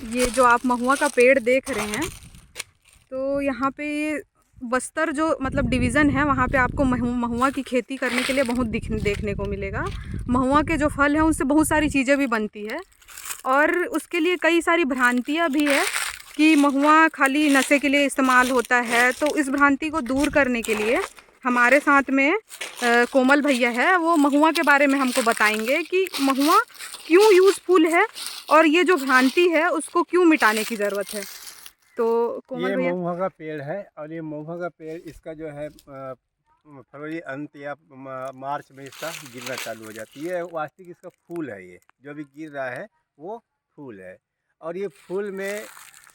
ये जो आप महुआ का पेड़ देख रहे हैं, तो यहाँ पे बस्तर जो मतलब डिवीज़न है, वहाँ पे आपको महुआ की खेती करने के लिए बहुत देखने को मिलेगा। महुआ के जो फल हैं उनसे बहुत सारी चीज़ें भी बनती है, और उसके लिए कई सारी भ्रांतियाँ भी है कि महुआ खाली नशे के लिए इस्तेमाल होता है। तो इस भ्रांति को दूर करने के लिए हमारे साथ में कोमल भैया है, वो महुआ के बारे में हमको बताएंगे कि महुआ क्यों यूज़फुल है और ये जो भ्रांति है उसको क्यों मिटाने की ज़रूरत है। तो कोमल भैया, ये महुआ का पेड़ है और ये महुआ का पेड़ इसका जो है फरवरी अंत या मार्च में इसका गिरना चालू हो जाती है। वास्तविक इसका फूल है, ये जो अभी गिर रहा है वो फूल है। और ये फूल में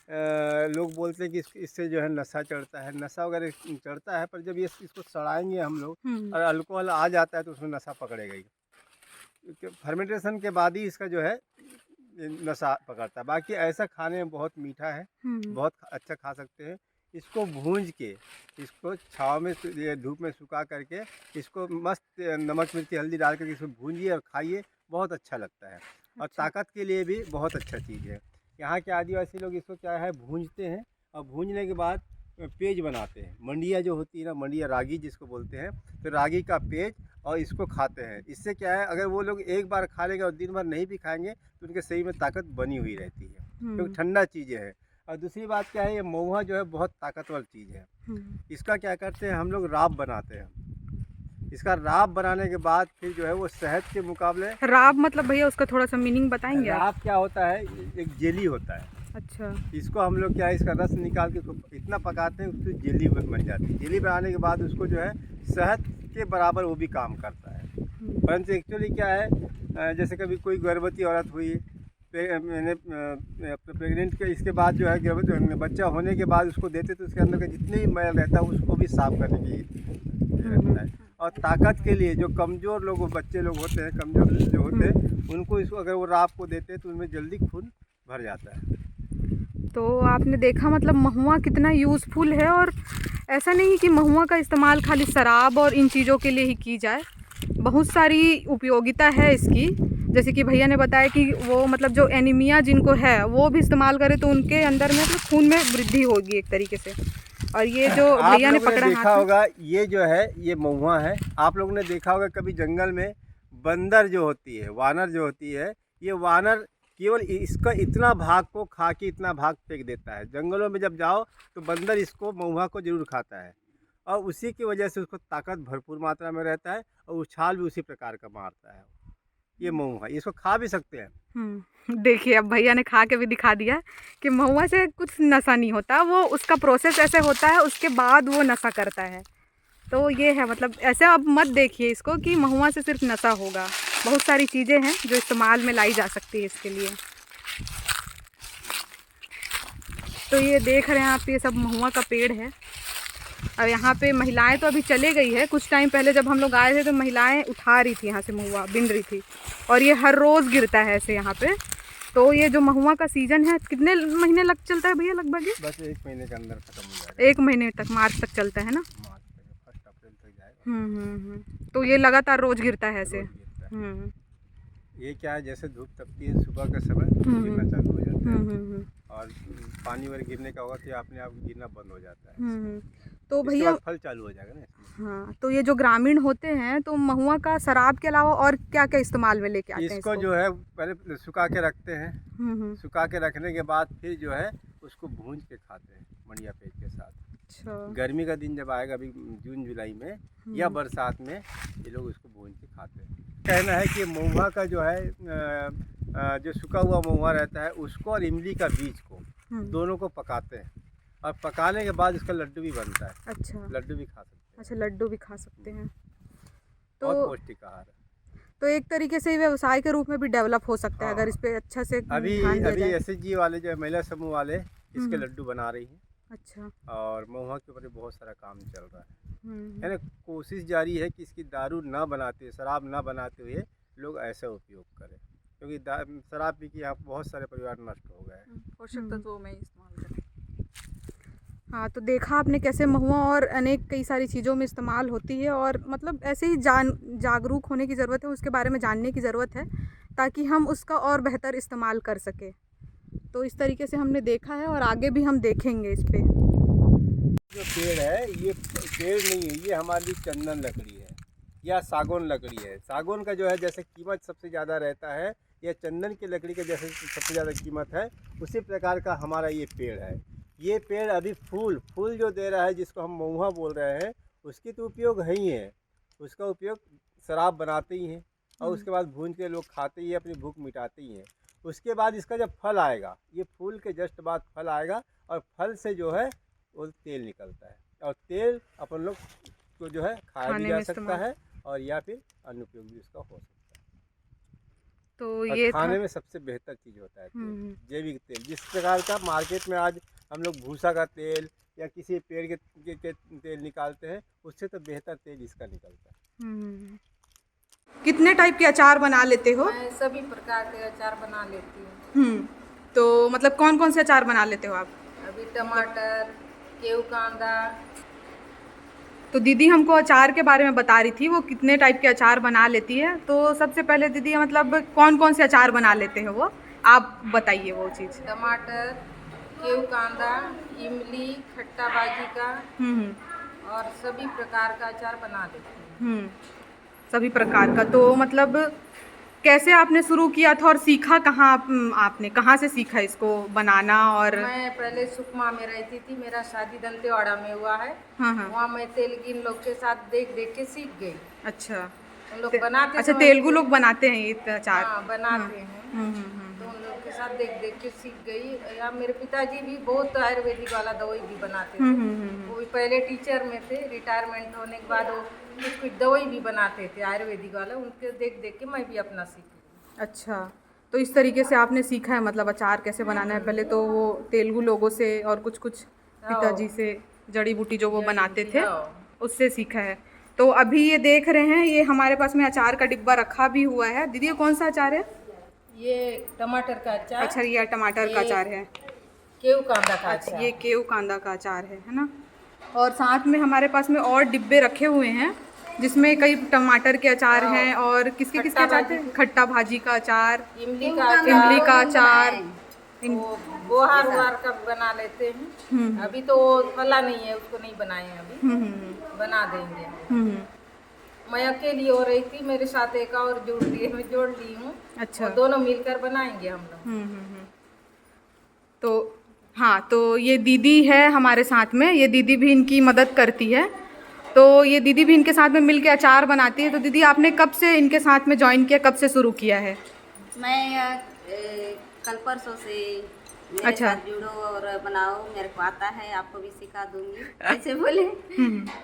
लोग बोलते हैं कि इससे जो है नशा चढ़ता है, नशा वगैरह चढ़ता है, पर जब ये इसको सड़ाएंगे हम लोग और अल्कोहल आ जाता है तो उसमें नशा पकड़ेगा ही। फर्मेंटेशन के बाद ही इसका जो है नशा पकड़ता है। बाकी ऐसा खाने में बहुत मीठा है, बहुत अच्छा खा सकते हैं। इसको भूंज के, इसको छाँव में धूप में सुखा करके इसको मस्त नमक मिर्ची हल्दी डाल करके इसको भूंजिए और खाइए, बहुत अच्छा लगता है। और ताकत के लिए भी बहुत अच्छा चीज़ है। यहाँ के आदिवासी लोग इसको क्या है भूंजते हैं और भूंजने के बाद पेज बनाते हैं। मंडिया जो होती है ना, मंडिया रागी जिसको बोलते हैं, तो रागी का पेज, और इसको खाते हैं। इससे क्या है, अगर वो लोग एक बार खा लेंगे और दिन भर नहीं भी खाएंगे तो उनके शरीर में ताकत बनी हुई रहती है, क्योंकि ठंडा चीज़ें है। और दूसरी बात क्या है, ये महुआ जो है बहुत ताकतवर चीज़ है। इसका क्या करते हैं हम लोग, राब बनाते हैं। इसका राब बनाने के बाद फिर जो है वो शहद के मुकाबले। राब मतलब भैया उसका थोड़ा सा मीनिंग बताएंगे आप? राब क्या होता है, एक जेली होता है। अच्छा। इसको हम लोग क्या है, इसका रस निकाल के इतना पकाते हैं उसकी जेली बन जाती है। जेली बनाने के बाद उसको जो है शहद के बराबर वो भी काम करता है। परंतु एक्चुअली क्या है, जैसे कभी कोई गर्भवती औरत हुई, मैंने प्रेग्नेंट के इसके बाद जो है बच्चा होने के बाद उसको देते तो उसके अंदर का जितने भी मैल रहता है उसको भी साफ करने की रहता है। और ताकत के लिए जो कमज़ोर लोग, बच्चे लोग होते हैं, कमज़ोर जो होते हैं, उनको इसको अगर वो राब को देते हैं तो उनमें जल्दी खून भर जाता है। तो आपने देखा मतलब महुआ कितना यूज़फुल है, और ऐसा नहीं कि महुआ का इस्तेमाल खाली शराब और इन चीज़ों के लिए ही की जाए, बहुत सारी उपयोगिता है इसकी। जैसे कि भैया ने बताया कि वो मतलब जो एनीमिया जिनको है वो भी इस्तेमाल करे तो उनके अंदर में मतलब खून में वृद्धि होगी एक तरीके से। और ये जो भैया ने पकड़ा देखा होगा, ये जो है ये महुआ है। आप लोगों ने देखा होगा कभी जंगल में बंदर जो होती है, वानर जो होती है, ये वानर केवल इसका इतना भाग को खा के इतना भाग फेंक देता है। जंगलों में जब जाओ तो बंदर इसको महुआ को जरूर खाता है, और उसी की वजह से उसको ताकत भरपूर मात्रा में रहता है और उछाल भी उसी प्रकार का मारता है। ये महुआ, इसको खा भी सकते हैं। देखिए अब भैया ने खा के भी दिखा दिया कि महुआ से कुछ नशा नहीं होता, वो उसका प्रोसेस ऐसे होता है, उसके बाद वो नशा करता है। तो ये है मतलब ऐसे अब मत देखिए इसको कि महुआ से सिर्फ नशा होगा, बहुत सारी चीज़ें हैं जो इस्तेमाल में लाई जा सकती है इसके लिए। तो ये देख रहे हैं आप, ये सब महुआ का पेड़ है। और यहाँ पे महिलाएं तो अभी चले गई है, कुछ टाइम पहले जब हम लोग आए थे तो महिलाएं उठा रही थी यहाँ से महुआ, बिन रही थी, और ये हर रोज़ गिरता है ऐसे यहाँ पे। तो ये जो महुआ का सीज़न है कितने महीने लग चलता है भैया लगभग? बस 1 महीने के अंदर खत्म हो जाएगा। 1 महीने तक, मार्च तक चलता है ना? मार्च तक, 1 अप्रैल तक जाएगा। तो ये लगातार रोज़ गिरता है ऐसे? ये क्या है, जैसे धूप तपती है सुबह के समय गिरना चालू हो जाता है, और पानी वाले गिरने का होगा तो अपने आप गिरना बंद हो जाता है। तो भैया फल चालू हो जाएगा ना। हाँ, तो ये जो ग्रामीण होते हैं तो महुआ का शराब के अलावा और क्या क्या इस्तेमाल में लेके आते हैं इसको? जो है पहले सुखा के रखते हैं, सुखा के रखने के बाद फिर जो है उसको भूंज के खाते हैं मंडिया पेज के साथ। अच्छा। गर्मी का दिन जब आएगा अभी जून जुलाई में या बरसात में, ये लोग इसको भूंज के खाते हैं। कहना है कि महुआ का जो है जो सूखा हुआ महुआ रहता है उसको और इमली का बीज को दोनों को पकाते हैं, और पकाने के बाद इसका लड्डू भी बनता है। अच्छा, लड्डू भी खा सकते हैं। अच्छा, लड्डू भी खा सकते हैं। तो बहुत पौष्टिक आहार है। तो एक तरीके से व्यवसाय के रूप में भी डेवलप हो सकता है अगर इस पे अच्छा से अभी ध्यान दिया जाए। एसएचजी वाले जो महिला समूह वाले इसके लड्डू बना रही हैं। अच्छा। और महुआ के ऊपर बहुत सारा काम चल रहा है ना। कोशिश जारी है कि इसकी दारू ना बनाते, शराब ना बनाते हुए लोग ऐसा उपयोग करें, क्योंकि शराब पी के यहाँ बहुत सारे परिवार नष्ट हो गए हैं। पोषक तत्वों में इस्तेमाल करें। हाँ, तो देखा आपने कैसे महुआ और अनेक कई सारी चीज़ों में इस्तेमाल होती है, और मतलब ऐसे ही जागरूक होने की ज़रूरत है, उसके बारे में जानने की ज़रूरत है ताकि हम उसका और बेहतर इस्तेमाल कर सकें। तो इस तरीके से हमने देखा है और आगे भी हम देखेंगे इस पे। जो पेड़ है ये पेड़ नहीं है, ये हमारी चंदन लकड़ी है या सागौन लकड़ी है। सागौन का जो है जैसे कीमत सबसे ज़्यादा रहता है, या चंदन की लकड़ी का जैसे सबसे ज़्यादा कीमत है, उसी प्रकार का हमारा ये पेड़ है। ये पेड़ अभी फूल जो दे रहा है, जिसको हम महुआ बोल रहे हैं, उसकी तो उपयोग है ही है। उसका उपयोग शराब बनाते ही हैं और उसके बाद भून के लोग खाते ही हैं, अपनी भूख मिटाते ही हैं। उसके बाद इसका जब फल आएगा, ये फूल के जस्ट बाद फल आएगा और फल से जो है वो तेल निकलता है, और तेल अपन लोग को जो है खाया भी जा सकता है और या फिर अनुपयोग भी इसका हो सकता है। तो और ये खाने में सबसे बेहतर चीज़ होता है तेल, जैविक तेल। जिस प्रकार का मार्केट में आज हम लोग भूसा का तेल या किसी पेड़ के तेल निकालते हैं, उससे तो बेहतर तेल इसका निकलता है। कितने टाइप के अचार बना लेते हो? मैं सभी प्रकार के अचार बना लेती हूँ। तो मतलब कौन कौन से अचार बना लेते हो आप? अभी टमाटर, केव कांदा। तो दीदी हमको अचार के बारे में बता रही थी, वो कितने टाइप के अचार बना लेती है। तो सबसे पहले दीदी मतलब कौन कौन से अचार बना लेते हो वो आप बताइए वो चीज़। टमाटर, केव कांदा, इमली, खट्टा बाजी का और सभी प्रकार का अचार बना लेती हूँ। सभी प्रकार का। तो मतलब कैसे आपने शुरू किया था और सीखा कहाँ आपने, कहाँ से सीखा इसको बनाना? और मैं पहले सुकमा में रहती थी, मेरा शादी दंतेवाड़ा में हुआ है। हाँ। वहाँ मैं तेलुगु लोग के साथ देख देख के सीख गई। अच्छा, उन लोग बनाते अच्छा तेलुगु लोग बनाते हैं ये अचार? हाँ, बनाते हैं। तो उन लोग के साथ देख देख के सीख गई। या मेरे पिताजी भी बहुत आयुर्वेदिक वाला दवाई भी बनाते थे। वो भी पहले टीचर में थे, रिटायरमेंट होने के बाद वो कुछ दवाई भी बनाते थे आयुर्वेदिक वाला, उनके देख देख के मैं भी अपना सीख ली। अच्छा, तो इस तरीके से आपने सीखा है मतलब अचार कैसे बनाना है। पहले तो वो तेलुगु लोगों से और कुछ पिताजी से जड़ी बूटी जो वो बनाते थे उससे सीखा है। तो अभी ये देख रहे हैं, ये हमारे पास में अचार का डिब्बा रखा भी हुआ है। दीदी ये कौन सा अचार है? ये टमाटर का अचार। अच्छा, ये टमाटर का अचार है। केव कांदा का अच्छा, अचार। ये केव कांदा का अचार है ना। और साथ में हमारे पास में और डिब्बे रखे हुए हैं जिसमें कई टमाटर के अचार हैं और किसके अचार थे? खट्टा भाजी का अचार, इमली का अचार, बोहार उहार का बना लेते हैं। अभी तो फला नहीं है, उसको नहीं बनाए हैं अभी। बना देंगे। मैं अकेली हो रही थी, मेरे साथ एक और जोड़ ली हूँ। अच्छा, दोनों मिलकर बनाएंगे हम लोग। तो हाँ, तो ये दीदी है हमारे साथ में, ये दीदी भी इनकी मदद करती है। तो ये दीदी भी इनके साथ में मिलके अचार बनाती है। तो दीदी आपने कब से इनके साथ में ज्वाइन किया, कब से शुरू किया है? मैं कल परसों से मेरे अच्छा। साथ जुड़ो और बनाओ, मेरे को आता है, आपको भी सिखा दूंगी ऐसे बोले।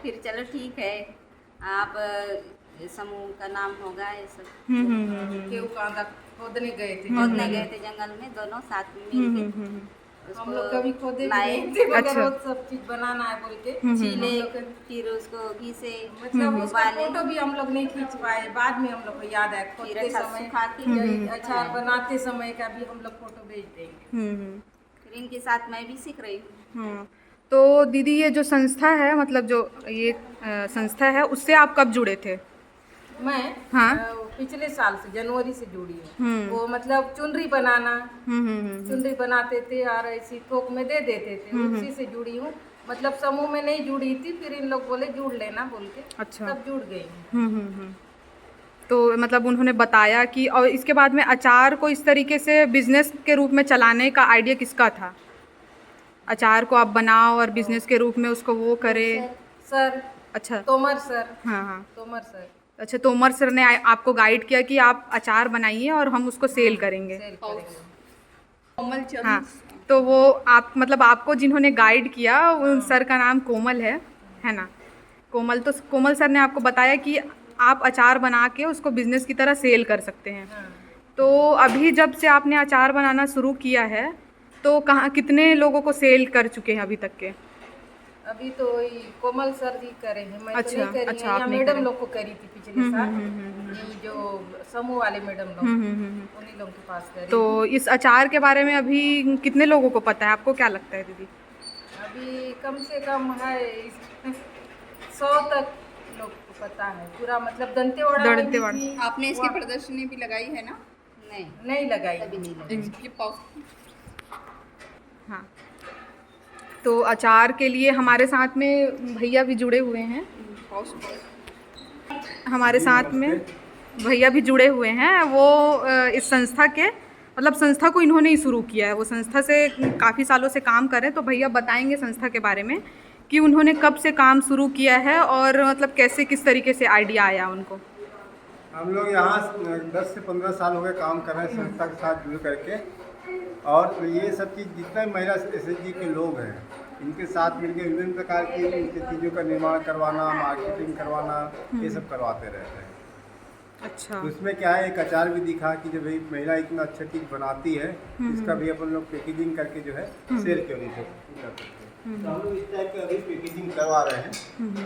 फिर चलो ठीक है, आप समूह का नाम होगा ये सब। केव कांदा खोदने गए थे, जंगल में दोनों साथ में मिलके हम लोग कभी खोदे लाए। अच्छा, सब चीज बनाना है बोल के छीले, फिर उसको घी से मतलब उसका फोटो भी हम लोग नहीं खींच पाए। बाद में हम लोग को याद है, खोदते समय अचार बनाते समय का भी हम लोग फोटो भेज देंगे। फिर इनके साथ मैं भी सीख रही हूँ। तो दीदी ये जो संस्था है, मतलब जो ये संस्था है, उससे आप कब जुड़े थे? मैं पिछले साल से जनवरी से जुड़ी हूँ। वो मतलब चुनरी बनाना, चुनरी बनाते थे और ऐसी थोक में दे देते थे, उसी से जुड़ी हूँ। मतलब समूह में नहीं जुड़ी थी, फिर इन लोग बोले जुड़ लेना बोल के। अच्छा, तब जुड़ गई। तो मतलब उन्होंने बताया कि, और इसके बाद में अचार को इस तरीके से बिजनेस के रूप में चलाने का आइडिया किसका था? अचार को आप बनाओ और बिजनेस के रूप में उसको वो करे। सर। अच्छा, तोमर सर। हाँ। तोमर सर। अच्छा, तोमर सर ने आपको गाइड किया कि आप अचार बनाइए और हम उसको सेल करेंगे। हाँ, तो वो आप मतलब आपको जिन्होंने गाइड किया उन सर का नाम कोमल है ना? कोमल। तो कोमल सर ने आपको बताया कि आप अचार बना के उसको बिजनेस की तरह सेल कर सकते हैं। तो अभी जब से आपने अचार बनाना शुरू किया है तो कहाँ कितने लोगों को सेल कर चुके हैं अभी तक के? अभी तो कोमल सर जी करे हैं, मैं अच्छा, तो नहीं करी अच्छा, है। या मैडम लोग को करी थी पिछले साल, ये जो समूह वाले मैडम लोग, उन्हीं लोग के पास करी। तो इस अचार के बारे में अभी कितने लोगों को पता है, आपको क्या लगता है दीदी? अभी कम से कम है 100 तक लोग को पता है पूरा। मतलब दंतेवाड़ा में भी थी। आपने इसकी प्रदर्शनी भी लगाई है ना? नहीं नहीं लगाई। कभी नहीं लगाई। हाँ, तो अचार के लिए हमारे साथ में भैया भी जुड़े हुए हैं, हमारे साथ में भैया भी जुड़े हुए हैं। वो इस संस्था के मतलब संस्था को इन्होंने ही शुरू किया है, वो संस्था से काफ़ी सालों से काम कर रहे हैं। तो भैया बताएंगे संस्था के बारे में कि उन्होंने कब से काम शुरू किया है और मतलब कैसे किस तरीके से आइडिया आया उनको। हम लोग यहाँ 10 से 15 साल हो गए काम कर रहे हैं संस्था के साथ जुड़ करके, और ये सब चीज़ जितने महिला SHG के लोग हैं इनके साथ मिलकर विभिन्न प्रकार की इनकी चीज़ों का निर्माण करवाना, मार्केटिंग करवाना, ये सब करवाते रहते हैं। अच्छा, तो उसमें क्या है, एक अचार भी दिखा कि जब भाई महिला इतना अच्छा चीज़ बनाती है इसका भी अपन लोग पैकेजिंग करके जो है सेल क्यों नहीं कर सकते। तो हम लोग इस टाइप का अभी पैकेजिंग करवा रहे हैं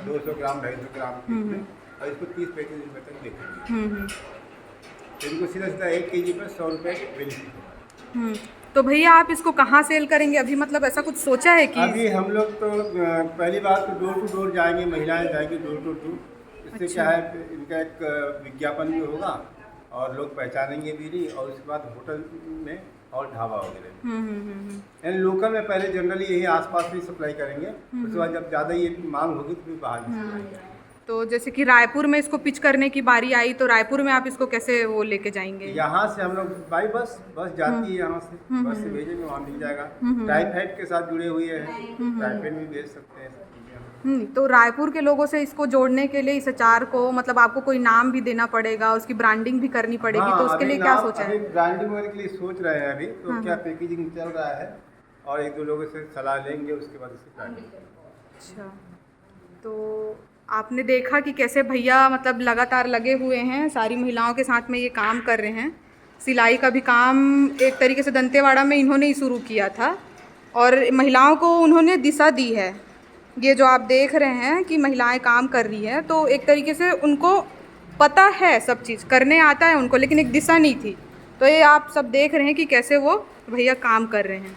200 ग्राम 250 ग्राम की, और इसको 30 पैकेज रुपये तक बेचेंगे। तो इनको सीधा सीधा 1 kg पर 100 रुपये बेनिफिट होगा। तो भैया आप इसको कहाँ सेल करेंगे अभी, मतलब ऐसा कुछ सोचा है कि? अभी हम लोग तो पहली बात तो डोर टू डोर जाएंगे, महिलाएं जाएंगी डोर टू डोर। इससे अच्छा। क्या है, इनका एक विज्ञापन भी होगा और लोग पहचानेंगे भी नहीं, और उसके बाद होटल में और ढाबा वगैरह। यानी लोकल में पहले जनरली यही आसपास भी सप्लाई करेंगे, उसके बाद जब ज़्यादा ये मांग होगी तो फिर बाहर भी सप्लाई करेंगे। तो जैसे कि रायपुर में इसको पिच करने की बारी आई तो रायपुर में आप इसको कैसे वो लेके जाएंगे? यहाँ से हम लोग बाई बस जाती है, यहाँ से बस से भेजेंगे, वहाँ मिल जाएगा। टाइफाइड के साथ जुड़े हुए हैं, टाइफाइड भी भेज सकते हैं, सब चीज़ें। तो रायपुर के लोगों से इसको जोड़ने के लिए इस अचार को मतलब आपको कोई नाम भी देना पड़ेगा, उसकी ब्रांडिंग भी करनी पड़ेगी। हाँ, तो उसके लिए क्या सोचा है? ब्रांडिंग वगैरह के लिए सोच रहे हैं अभी, तो क्या पैकेजिंग चल रहा है और 1-2 लोगों से सलाह लेंगे, उसके बाद इसे ब्रांडिंग। अच्छा, तो आपने देखा कि कैसे भैया मतलब लगातार लगे हुए हैं, सारी महिलाओं के साथ में ये काम कर रहे हैं। सिलाई का भी काम एक तरीके से दंतेवाड़ा में इन्होंने ही शुरू किया था और महिलाओं को उन्होंने दिशा दी है। ये जो आप देख रहे हैं कि महिलाएं काम कर रही हैं, तो एक तरीके से उनको पता है, सब चीज़ करने आता है उनको, लेकिन एक दिशा नहीं थी। तो ये आप सब देख रहे हैं कि कैसे वो भैया काम कर रहे हैं।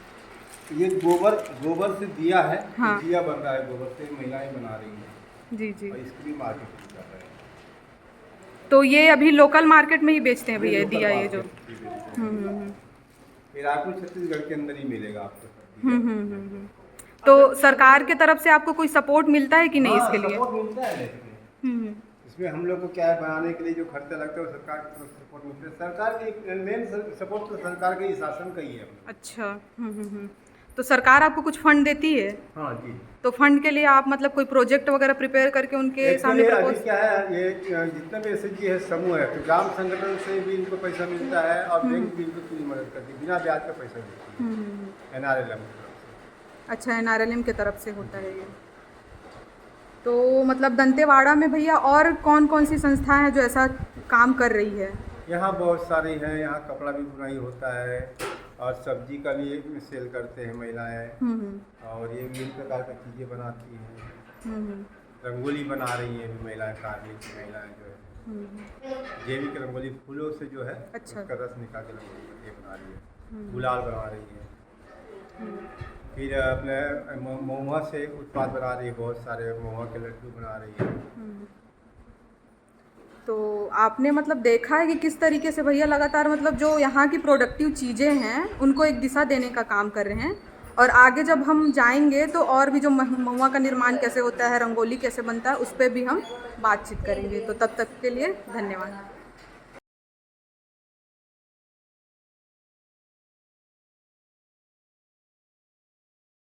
ये गोबर से दिया है, हाँ। दिया बन रहा है, गोबर से महिलाएं बना रही हैं। जी जी। और इसकी भी मार्केटिंग कर रहे हैं। तो ये अभी लोकल मार्केट में ही बेचते हैं भैया दिया, ये जो? ये रायपुर छत्तीसगढ़ के अंदर ही मिलेगा आपको। तो सरकार के तरफ से आपको कोई सपोर्ट मिलता है कि नहीं इसके लिए? सपोर्ट मिलता है इसमें। इसमें हम लोग को क्या है, बनाने के लिए जो खर्चा लगता है वो सरकार की तरफ से सपोर्ट मिलता है। सरकार की मेन सपोर्ट तो सरकार के ही शासन का ही है। अच्छा। तो सरकार आपको कुछ फंड देती है? हाँ जी। तो फंड के लिए आप मतलब कोई प्रोजेक्ट वगैरह प्रिपेयर करके उनके सामने अभी प्रपोज? क्या है, ये जितने भी SHG है समूह है, तो ग्राम संगठन से भी इनको पैसा मिलता है और बैंक भी इनको पूरी मदद करती है, बिना ब्याज का पैसा देती है NRLM की तरफ से। अच्छा, NRLM की तरफ से होता है ये। तो मतलब दंतेवाड़ा में भैया और कौन कौन सी संस्थाएं हैं जो ऐसा काम कर रही है? यहाँ बहुत सारी हैं, यहाँ कपड़ा भी बुनाई होता है और सब्जी का भी सेल करते हैं महिलाएं, और ये विभिन्न प्रकार की चीज़ें बनाती हैं। रंगोली बना रही हैं भी महिलाएं, कार्मिक महिलाएं जो है जैविक रंगोली फूलों से जो है अच्छा। उसका रस निकाल के रंगोली ये बना रही है, गुलाल बना रही है। फिर अपने महुआ से उत्पाद बना रही है, बहुत सारे महुआ के लड्डू बना रही है। तो आपने मतलब देखा है कि किस तरीके से भैया लगातार मतलब जो यहाँ की प्रोडक्टिव चीज़ें हैं उनको एक दिशा देने का काम कर रहे हैं। और आगे जब हम जाएंगे तो और भी जो महुआ का निर्माण कैसे होता है, रंगोली कैसे बनता है, उस पर भी हम बातचीत करेंगे। तो तब तक के लिए धन्यवाद।